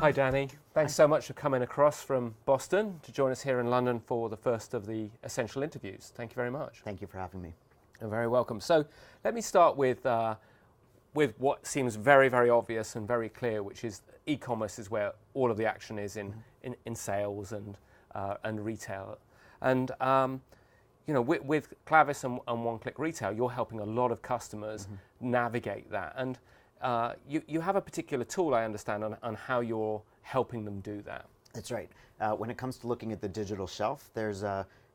Hi, Danny. Thanks so much for coming across from Boston to join us here in London for the first of the Ascential interviews. Thank you very much. Thank you for having me. You're very welcome. So let me start with what seems very, very obvious and very clear, which is e-commerce is where all of the action is in sales and retail. And with Clavis and one-click retail, you're helping a lot of customers navigate that. And you have a particular tool, I understand, on how you're helping them do that. That's right. When it comes to looking at the digital shelf, there's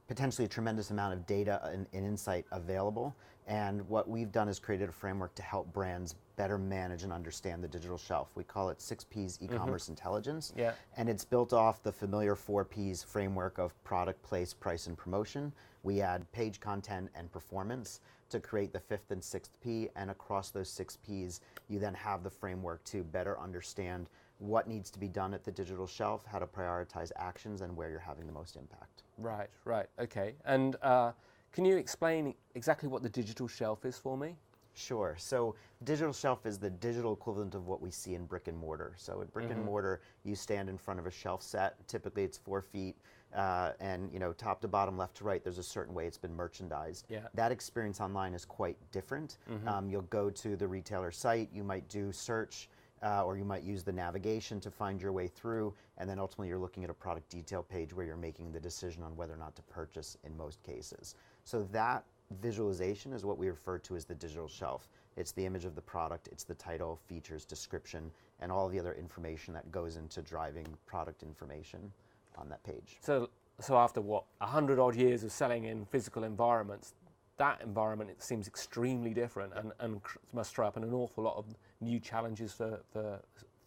potentially a tremendous amount of data and insight available. And what we've done is created a framework to help brands better manage and understand the digital shelf. We call it 6Ps eCommerce Intelligence. Yeah. And it's built off the familiar 4Ps framework of product, place, price, and promotion. We add page content and performance to create the 5th and 6th P, and across those 6 Ps, you then have the framework to better understand what needs to be done at the digital shelf, how to prioritize actions, and where you're having the most impact. Right, okay. And can you explain exactly what the digital shelf is for me? Sure. So digital shelf is the digital equivalent of what we see in brick and mortar. So at brick and mortar, you stand in front of a shelf set. Typically, it's 4 feet, and top to bottom, left to right, there's a certain way it's been merchandised. Yeah. That experience online is quite different. You'll go to the retailer site, you might do search, or you might use the navigation to find your way through, and then ultimately you're looking at a product detail page where you're making the decision on whether or not to purchase in most cases. So that visualization is what we refer to as the digital shelf. It's the image of the product, it's the title, features, description, and all the other information that goes into driving product information on that page. So after 100 odd years of selling in physical environments, that environment, it seems extremely different and must throw up an awful lot of new challenges for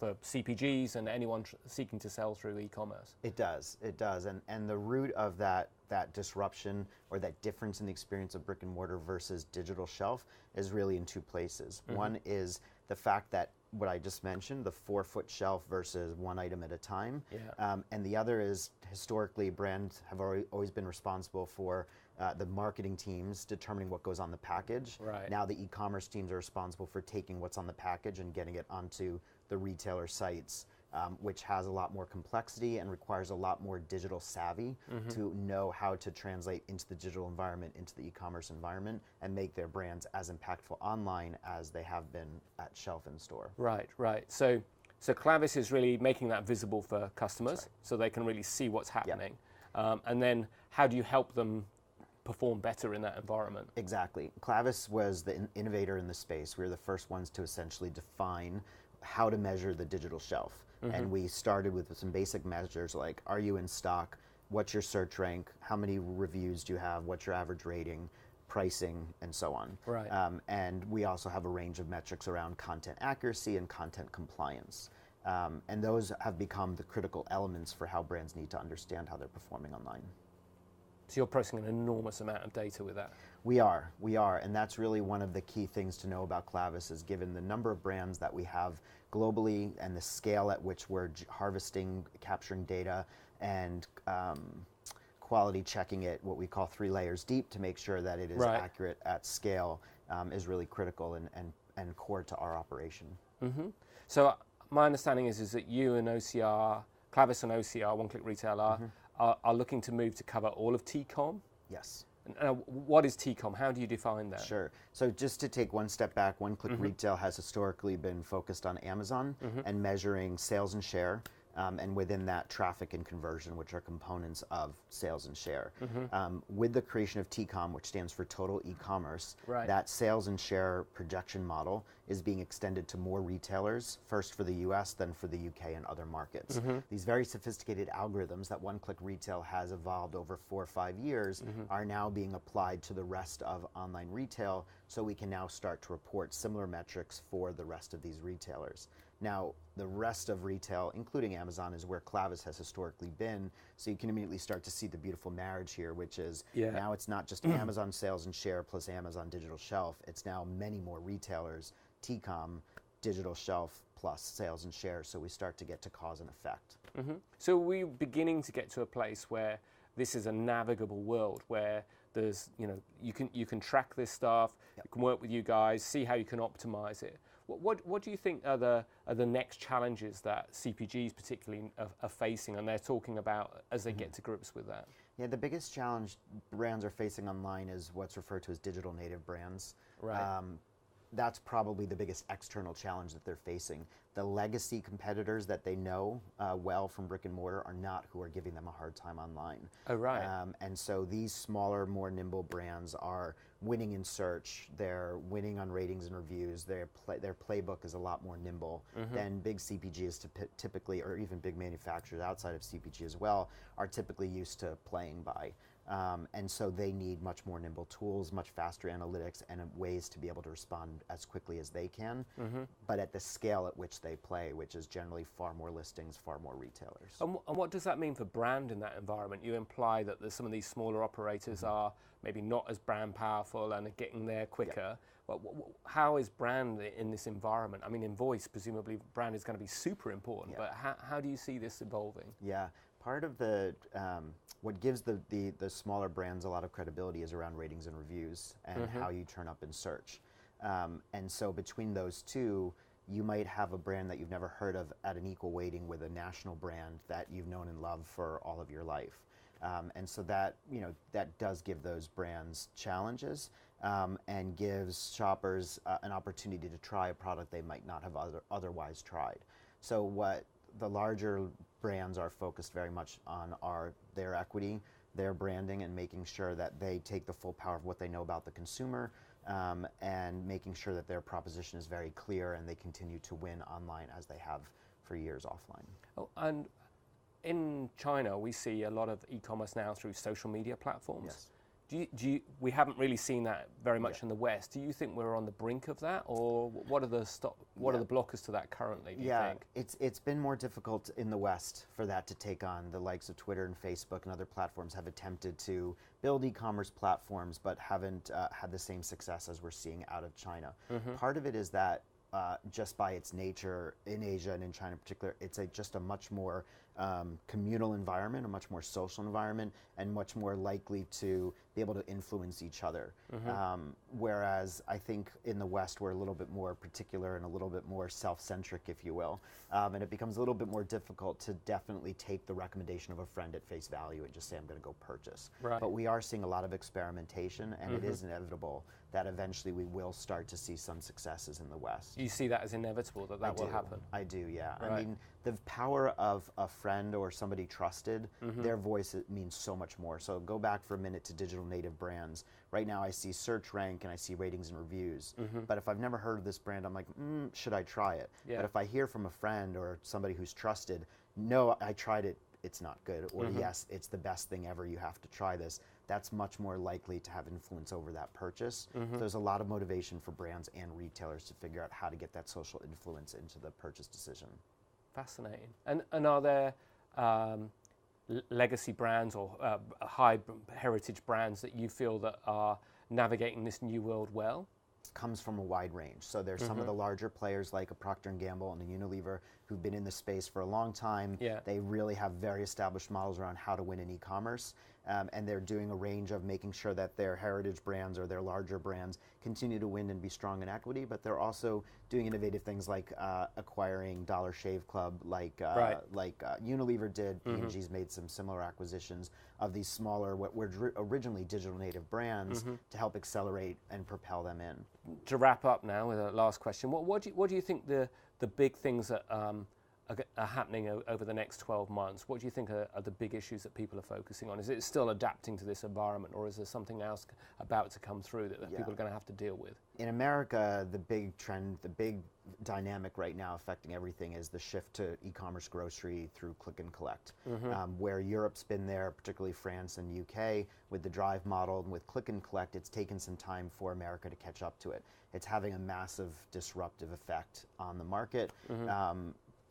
CPGs and anyone seeking to sell through e-commerce. It does, and the root of that disruption or that difference in the experience of brick and mortar versus digital shelf is really in 2 places. One is the fact that what I just mentioned, the 4-foot shelf versus one item at a time. Yeah. And the other is historically brands have always been responsible for the marketing teams determining what goes on the package. Right. Now the e-commerce teams are responsible for taking what's on the package and getting it onto the retailer sites, which has a lot more complexity and requires a lot more digital savvy to know how to translate into the digital environment, into the e-commerce environment, and make their brands as impactful online as they have been at shelf in store. Right. So Clavis is really making that visible for customers so they can really see what's happening. Yep. And then how do you help them perform better in that environment? Exactly. Clavis was the innovator in the space. We were the first ones to essentially define how to measure the digital shelf. And we started with some basic measures like, are you in stock? What's your search rank? How many reviews do you have? What's your average rating? Pricing, and so on. Right. And we also have a range of metrics around content accuracy and content compliance. And those have become the critical elements for how brands need to understand how they're performing online. So you're processing an enormous amount of data with that. We are, and that's really one of the key things to know about Clavis is given the number of brands that we have globally and the scale at which we're harvesting, capturing data, and quality checking it, what we call 3 layers deep to make sure that it is accurate at scale is really critical and core to our operation. So my understanding is that you and OCR, Clavis and OCR, One-Click Retail, are looking to move to cover all of T-Com? Yes. What is T-Com? How do you define that? Sure. So just to take one step back, One-Click Retail has historically been focused on Amazon and measuring sales and share, and within that, traffic and conversion, which are components of sales and share. With the creation of T-Com, which stands for Total E-Commerce, that sales and share projection model is being extended to more retailers, first for the US, then for the UK and other markets. These very sophisticated algorithms that One-Click Retail has evolved over 4 or 5 years are now being applied to the rest of online retail, so we can now start to report similar metrics for the rest of these retailers. Now, the rest of retail, including Amazon, is where Clavis has historically been, so you can immediately start to see the beautiful marriage here, which is now it's not just Amazon sales and share plus Amazon digital shelf, it's now many more retailers, T-Com, digital shelf plus sales and share, so we start to get to cause and effect. So we're beginning to get to a place where this is a navigable world where there's, you can track this stuff, you can work with you guys, see how you can optimize it. What do you think are the next challenges that CPGs particularly are facing, and they're talking about as they get to grips with that? Yeah, the biggest challenge brands are facing online is what's referred to as digital native brands. Right. That's probably the biggest external challenge that they're facing. The legacy competitors that they know well from brick and mortar are not who are giving them a hard time online. Oh, right. And so these smaller, more nimble brands are winning in search. They're winning on ratings and reviews. Their playbook is a lot more nimble than big CPGs typically, or even big manufacturers outside of CPG as well, are typically used to playing by. And so they need much more nimble tools, much faster analytics, and ways to be able to respond as quickly as they can, but at the scale at which they play, which is generally far more listings, far more retailers. And what does that mean for brand in that environment? You imply that some of these smaller operators are maybe not as brand powerful and are getting there quicker. Well, how is brand in this environment? I mean, in voice, presumably brand is going to be super important, but how do you see this evolving? Yeah, part of the what gives the smaller brands a lot of credibility is around ratings and reviews and how you turn up in search. And so between those two, you might have a brand that you've never heard of at an equal weighting with a national brand that you've known and loved for all of your life. And so that, that does give those brands challenges and gives shoppers an opportunity to try a product they might not have otherwise tried. So what the larger brands are focused very much on are their equity, their branding, and making sure that they take the full power of what they know about the consumer, and making sure that their proposition is very clear and they continue to win online as they have for years offline. Oh, and in China, we see a lot of e-commerce now through social media platforms. Yes. We haven't really seen that very much in the West. Do you think we're on the brink of that, or what are the blockers to that currently? Do you think? It's been more difficult in the West for that to take on. The likes of Twitter and Facebook and other platforms have attempted to build e-commerce platforms, but haven't had the same success as we're seeing out of China. Part of it is that just by its nature in Asia and in China in particular, it's just a much more communal environment, a much more social environment, and much more likely to be able to influence each other. Whereas I think in the West, we're a little bit more particular and a little bit more self-centric, if you will. And it becomes a little bit more difficult to definitely take the recommendation of a friend at face value and just say, I'm going to go purchase. Right. But we are seeing a lot of experimentation, and it is inevitable that eventually we will start to see some successes in the West. You see that as inevitable, that will happen? I do, yeah. Right. I mean, the power of a friend or somebody trusted, their voice means so much more. So go back for a minute to digital native brands. Right now I see search rank and I see ratings and reviews. But if I've never heard of this brand, I'm like, should I try it? Yeah. But if I hear from a friend or somebody who's trusted, no, I tried it, it's not good, or yes, it's the best thing ever, you have to try this, that's much more likely to have influence over that purchase. So there's a lot of motivation for brands and retailers to figure out how to get that social influence into the purchase decision. Fascinating. And are there legacy brands or high heritage brands that you feel that are navigating this new world well? Comes from a wide range. So there's some of the larger players like a Procter & Gamble and a Unilever who've been in the space for a long time. Yeah. They really have very established models around how to win in e-commerce, and they're doing a range of making sure that their heritage brands or their larger brands continue to win and be strong in equity, but they're also doing innovative things like acquiring Dollar Shave Club, like Unilever did. P&G's made some similar acquisitions of these smaller, what were originally digital native brands to help accelerate and propel them in. To wrap up now with a last question, what do you think the big things that are happening over the next 12 months? What do you think are the big issues that people are focusing on? Is it still adapting to this environment, or is there something else about to come through that people are going to have to deal with? In America, the big trend, the big dynamic right now affecting everything is the shift to e-commerce grocery through click and collect, where Europe's been there, particularly France and UK, with the drive model, and with click and collect, it's taken some time for America to catch up to it. It's having a massive disruptive effect on the market.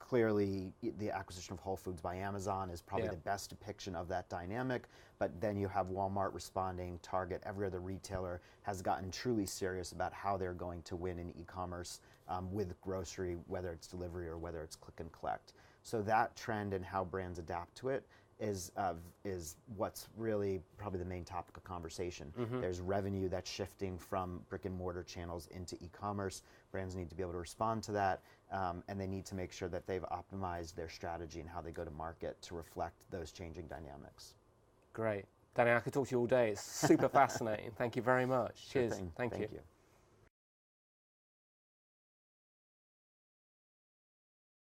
Clearly, the acquisition of Whole Foods by Amazon is probably the best depiction of that dynamic, but then you have Walmart responding, Target, every other retailer has gotten truly serious about how they're going to win in e-commerce with grocery, whether it's delivery or whether it's click and collect. So that trend and how brands adapt to it is what's really probably the main topic of conversation. There's revenue that's shifting from brick and mortar channels into e-commerce. Brands need to be able to respond to that, and they need to make sure that they've optimized their strategy and how they go to market to reflect those changing dynamics. Great. Danny, I could talk to you all day. It's super fascinating. Thank you very much. Sure Cheers. thing. Thank you. You.